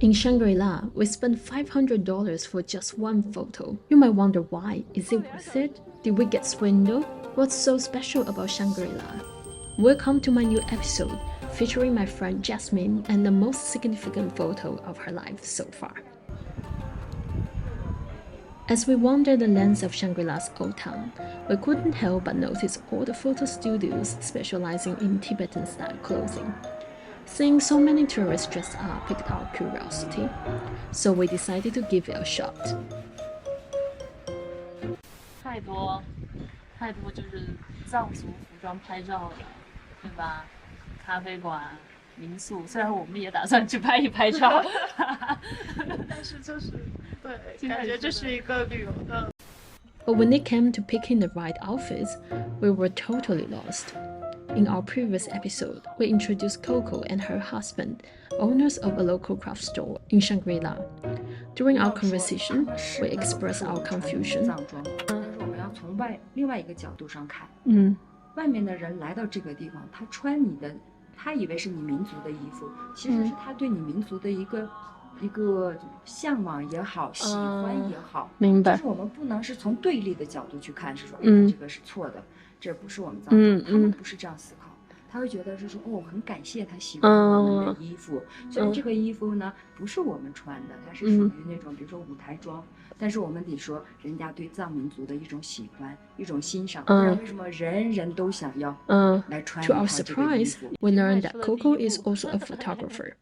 In Shangri-La, we spent $500 for just one photo. You might wonder why. Is it worth it? Did we get swindled? What's so special about Shangri-La? Welcome to my new episode, featuring my friend Jasmine and the most significant photo of her life so far. As we wandered the lands of Shangri-La's old town, we couldn't help but notice all the photo studios specializing in Tibetan-style clothing. Seeing so many tourists dressed up piqued our curiosity, so we decided to give it a shot. 太多就是藏族服装拍照的，对吧？咖啡馆、民宿，虽然我们也打算去拍一拍照，但是就是对，感觉这是一个旅游的。But when it came to picking the right outfits, we were totally lost. In our previous episode, we introduced Coco and her husband, owners of a local craft store in Shangri-La. During our conversation, we expressed our confusion. 但是我们要从另外一个角度上看，外面的人来到这个地方，他穿你的，他以为是你民族的衣服，其实是他对你民族的一个向往也好，喜欢也好，明白。就是我们不能是从对立的角度去看，是说，这个是错的，这不是我们藏族，他们不是这样思考，他会觉得是说，很感谢他喜欢我们的衣服，虽然这个衣服呢不是我们穿的，它是属于那种比如说舞台装，但是我们得说人家对藏民族的一种喜欢，一种欣赏，不然为什么人人都想要来穿一套这个衣服？ To our surprise, we learned that Coco is also a photographer.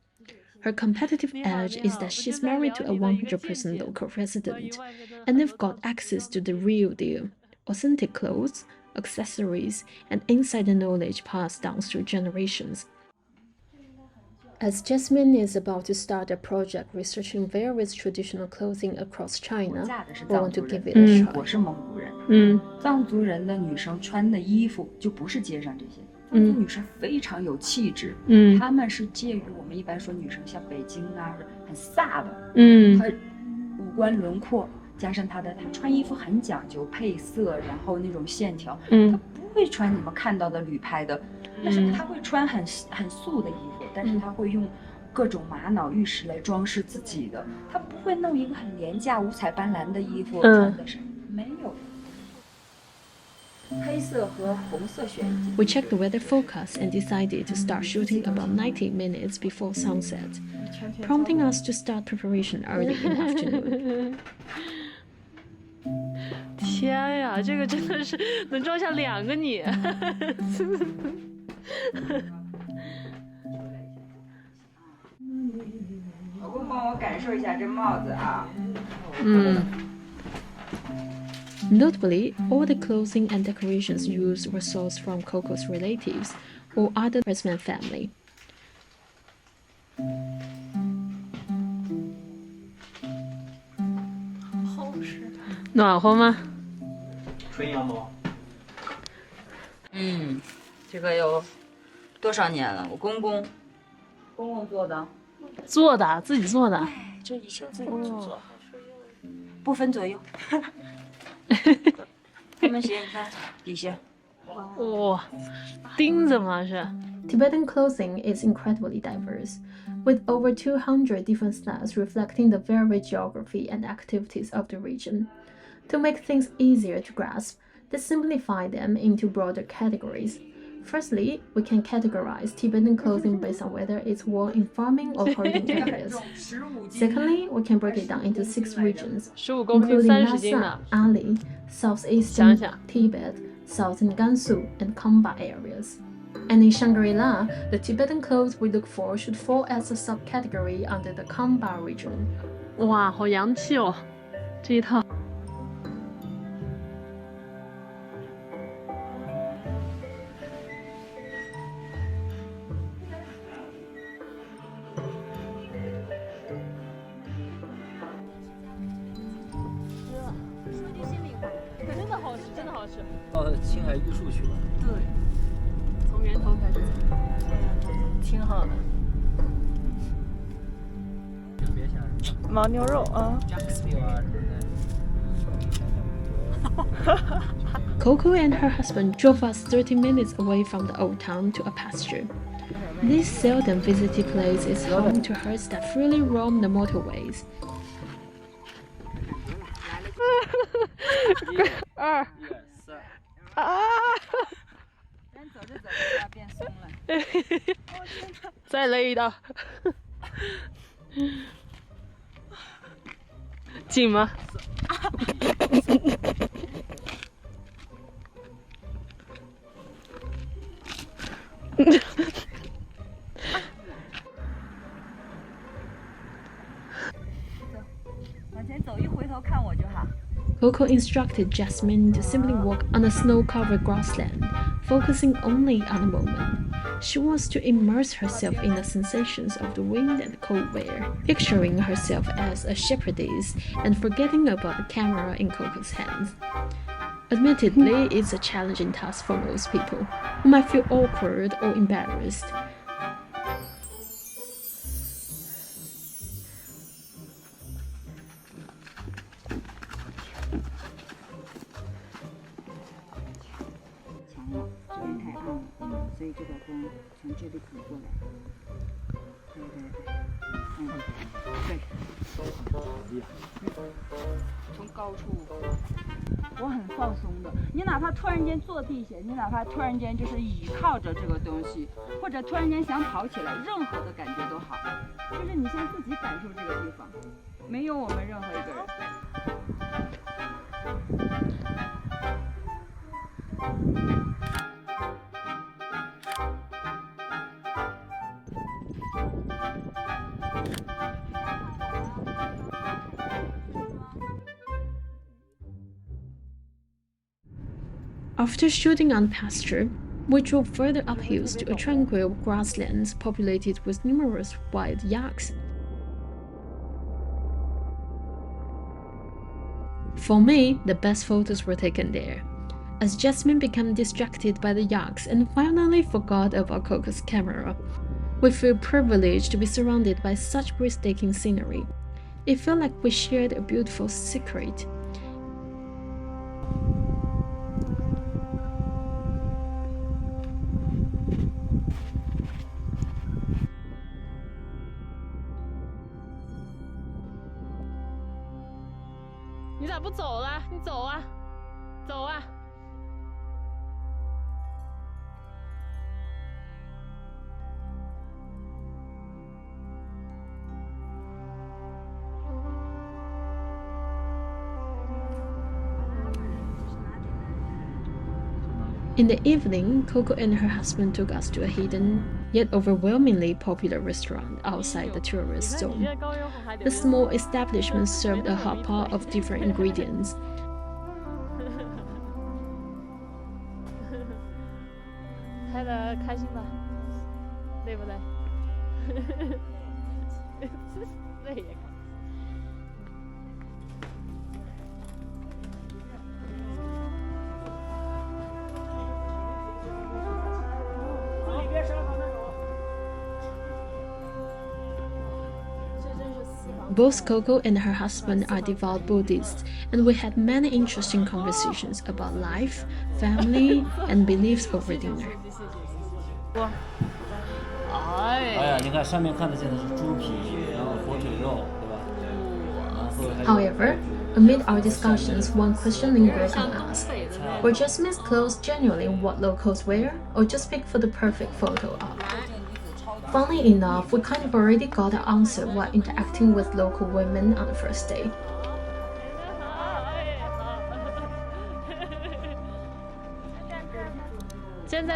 Her competitive edge is that she's married to a 100% local resident, and they've got access to the real deal, authentic clothes, accessories, and insider knowledge passed down through generations. As Jasmine is about to start a project researching various traditional clothing across China, we want to give it a try. 我是蒙古人，藏族人的女生穿的衣服就不是街上这些。藏族女生非常有气质，她们是介于我们一般说女生像北京啊，很飒的，她五官轮廓加上她穿衣服很讲究配色，然后那种线条，她不会穿你们看到的旅拍的，但是她会穿很素的衣服，但是她会用各种玛瑙玉石来装饰自己的，她不会弄一个很廉价五彩斑斓的衣服穿的是没有。We checked the weather forecast and decided to start shooting about 90 minutes before sunset, prompting us to start preparation early in the afternoon. 天呀，这个真的是能装下2个你。老公帮我感受一下这帽子啊。Notably, all the clothing and decorations used were sourced from Coco's relatives or other Grasslands family. 厚实，暖和吗？纯羊毛。这个有多少年了？我公公做的，自己做的。这一切自己做，不分左右。他们鞋你看底下，哇，钉子吗？是。Tibetan clothing is incredibly diverse, with over 200 different styles reflecting the varied geography and activities of the region. To make things easier to grasp, let's simplify them into broader categories. Firstly, we can categorize Tibetan clothing based on whether it's worn in farming or herding areas. Secondly, we can break it down into 6 regions, 15公斤 including 30斤 Lhasa, 的。 Ali, southeastern 想想 Tibet, southern Gansu, and Kamba areas. And in Shangri-La, the Tibetan clothes we look for should fall as a subcategory under the Kamba region. 哇，好洋气哦，这一套。真的好吃，真的好吃。到青海玉树去了。对，从源头开始走，挺好的。别吓人。牦牛肉啊。Coco and her husband drove us 30 minutes away from the old town to a pasture. This seldom visited place is home to herds that freely roam the motorways. 二1、3。啊！人走着走着就要变松了。再勒一道。紧吗？往前走，一回头看我就好。 Coco instructed Jasmine to simply walk on a snow-covered grassland, focusing only on the moment. She wants to immerse herself in the sensations of the wind and cold air, picturing herself as a shepherdess and forgetting about the camera in Coco's hands. Admittedly, it's a challenging task for most people, who might feel awkward or embarrassed. Dạ. 从高处，我很放松的。你哪怕突然间坐地下，你哪怕突然间就是倚靠着这个东西，或者突然间想跑起来，任何的感觉都好。就是你先自己感受这个地方，没有我们任何一个人。 After shooting on Pasture, we drove further up hills to a tranquil grasslands populated with numerous wild yaks. For me, the best photos were taken there, as Jasmine became distracted by the yaks and finally forgot about Coco's camera. We feel privileged to be surrounded by such breathtaking scenery. It felt like we shared a beautiful secret. "你咋不走了？你走啊，走啊！" In the evening, Coco and her husband took us to a hidden, yet overwhelmingly popular restaurant outside the tourist zone. The small establishment served a hot pot of different ingredients. 拍的开心吧？累不累？累也开。 Both Coco and her husband are devout Buddhists, and we had many interesting conversations about life, family, and beliefs over dinner. 哎呀，你看上面看的这个是猪皮，然后火腿肉，对吧？然后还有 However, amid our discussions, one question lingered unasked. Were Jasmine's clothes genuinely what locals wear, or just picked for the perfect photo op? Funnily enough, we kind of already got the answer while interacting with local women on the first day.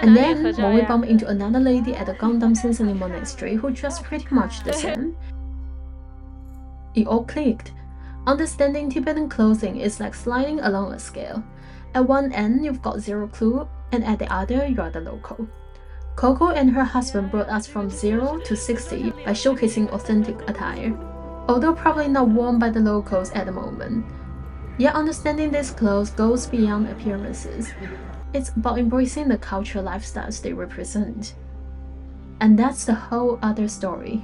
And then, when we bumped into another lady at the Gangdam Sensani Monastery who dressed pretty much the same, it all clicked. Understanding Tibetan clothing is like sliding along a scale. At one end, you've got zero clue, and at the other, you are the local. Coco and her husband brought us from 0 to 60 by showcasing authentic attire, although probably not worn by the locals at the moment. Yet understanding these clothes goes beyond appearances. It's about embracing the cultural lifestyles they represent. And that's the whole other story.